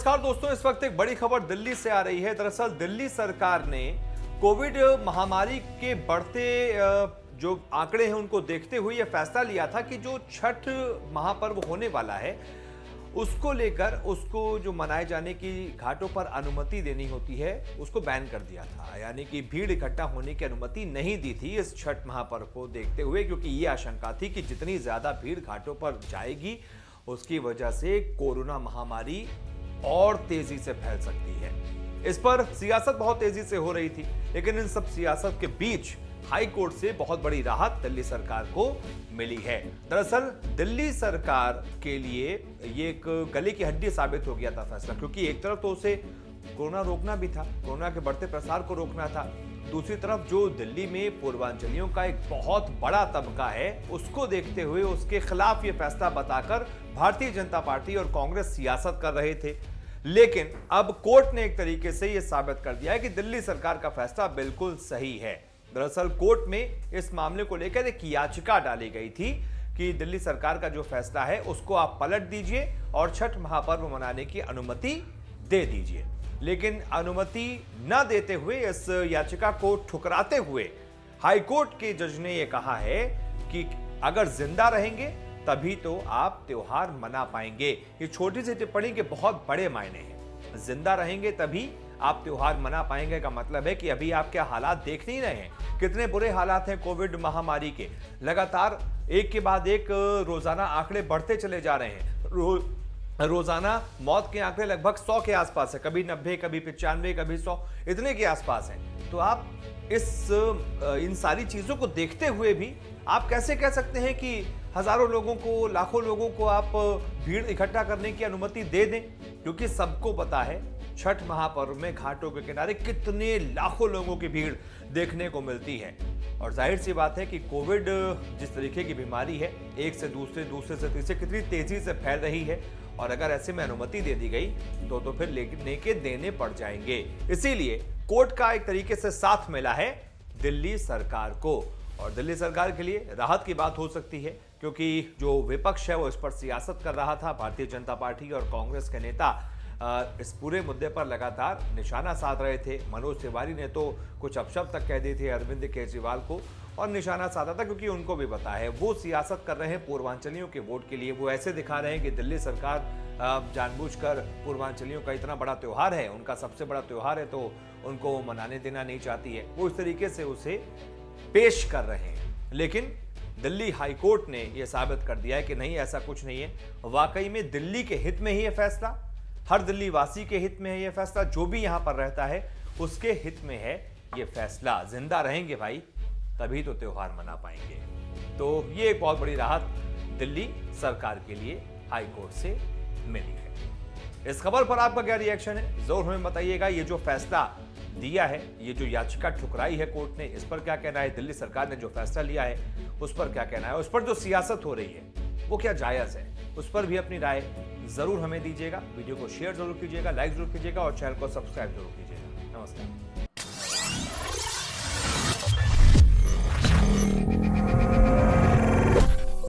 नमस्कार दोस्तों, इस वक्त एक बड़ी खबर दिल्ली से आ रही है। दरअसल दिल्ली सरकार ने कोविड महामारी के बढ़ते जो आंकड़े हैं उनको देखते हुए यह फैसला लिया था कि जो छठ महापर्व होने वाला है उसको लेकर उसको जो मनाए जाने की घाटों पर अनुमति देनी होती है उसको बैन कर दिया था। यानी कि भीड़ इकट्ठा होने की अनुमति नहीं दी थी इस छठ महापर्व को देखते हुए, क्योंकि ये आशंका थी कि जितनी ज्यादा भीड़ घाटों पर जाएगी उसकी वजह से कोरोना महामारी और तेजी से फैल सकती है। इस पर सियासत बहुत तेजी से हो रही थी, लेकिन इन सब सियासत के बीच हाई कोर्ट से बहुत बड़ी राहत दिल्ली सरकार को मिली है। दरअसल दिल्ली सरकार के लिए ये एक गले की हड्डी साबित हो गया था फैसला, क्योंकि एक तरफ तो उसे कोरोना रोकना भी था, कोरोना के बढ़ते प्रसार को रोकना था, दूसरी तरफ जो दिल्ली में पूर्वांचलियों का एक बहुत बड़ा तबका है उसको देखते हुए उसके खिलाफ ये फैसला बताकर भारतीय जनता पार्टी और कांग्रेस सियासत कर रहे थे। लेकिन अब कोर्ट ने एक तरीके से यह साबित कर दिया है कि दिल्ली सरकार का फैसला बिल्कुल सही है। दरअसल कोर्ट में इस मामले को लेकर एक याचिका डाली गई थी कि दिल्ली सरकार का जो फैसला है उसको आप पलट दीजिए और छठ महापर्व मनाने की अनुमति दे दीजिए। लेकिन अनुमति न देते हुए इस याचिका को ठुकराते हुए हाईकोर्ट के जज ने यह कहा है कि अगर जिंदा रहेंगे तभी तो आप त्योहार मना पाएंगे। ये छोटी सी टिप्पणी के बहुत बड़े मायने हैं। जिंदा रहेंगे तभी आप त्योहार मना पाएंगे का मतलब है कि अभी आप क्या हालात देख नहीं रहे हैं, कितने बुरे हालात हैं कोविड महामारी के। लगातार एक के बाद एक रोजाना आंकड़े बढ़ते चले जा रहे हैं। रोजाना मौत के आंकड़े लगभग 100 के आसपास है, कभी 90, कभी 95, कभी 100, इतने के आसपास हैं। तो आप इन सारी चीजों को देखते हुए भी आप कैसे कह सकते हैं कि हजारों लोगों को, लाखों लोगों को आप भीड़ इकट्ठा करने की अनुमति दे दें? क्योंकि सबको पता है छठ महापर्व में घाटों के किनारे कितने लाखों लोगों की भीड़ देखने को मिलती है। और जाहिर सी बात है कि कोविड जिस तरीके की बीमारी है, एक से दूसरे, दूसरे से तीसरे कितनी तेजी से फैल रही है, और अगर ऐसे में अनुमति दे दी गई तो फिर लेने के देने पड़ जाएंगे। इसीलिए कोर्ट का एक तरीके से साथ मिला है दिल्ली सरकार को, और दिल्ली सरकार के लिए राहत की बात हो सकती है, क्योंकि जो विपक्ष है वो इस पर सियासत कर रहा था। भारतीय जनता पार्टी और कांग्रेस के नेता इस पूरे मुद्दे पर लगातार निशाना साध रहे थे। मनोज तिवारी ने तो कुछ अपशब्द तक कह दिए थे अरविंद केजरीवाल को, और निशाना साधा था क्योंकि उनको भी पता है वो सियासत कर रहे हैं पूर्वांचलियों के वोट के लिए। वो ऐसे दिखा रहे हैं कि दिल्ली सरकार जानबूझकर पूर्वांचलियों का इतना बड़ा त्योहार है, उनका सबसे बड़ा त्योहार है, तो उनको मनाने देना नहीं चाहती है। वो इस तरीके से उसे पेश कर रहे हैं। लेकिन दिल्ली हाईकोर्ट ने यह साबित कर दिया है कि नहीं, ऐसा कुछ नहीं है। वाकई में दिल्ली के हित में ही यह फैसला, हर दिल्ली वासी के हित में है यह फैसला, जो भी यहां पर रहता है उसके हित में है यह फैसला। जिंदा रहेंगे भाई तभी तो त्योहार मना पाएंगे। तो ये एक बहुत बड़ी राहत दिल्ली सरकार के लिए हाईकोर्ट से मिली है। इस खबर पर आपका क्या रिएक्शन है, जरूर हमें बताइएगा। ये जो फैसला दिया है, ये जो याचिका ठुकराई है कोर्ट ने, इस पर क्या कहना है? दिल्ली सरकार ने जो फैसला लिया है उस पर क्या कहना है? उस पर जो सियासत हो रही है वो क्या जायज है? उस पर भी अपनी राय जरूर हमें दीजिएगा। वीडियो को शेयर जरूर कीजिएगा, लाइक जरूर कीजिएगा और चैनल को सब्सक्राइब जरूर कीजिएगा। नमस्कार।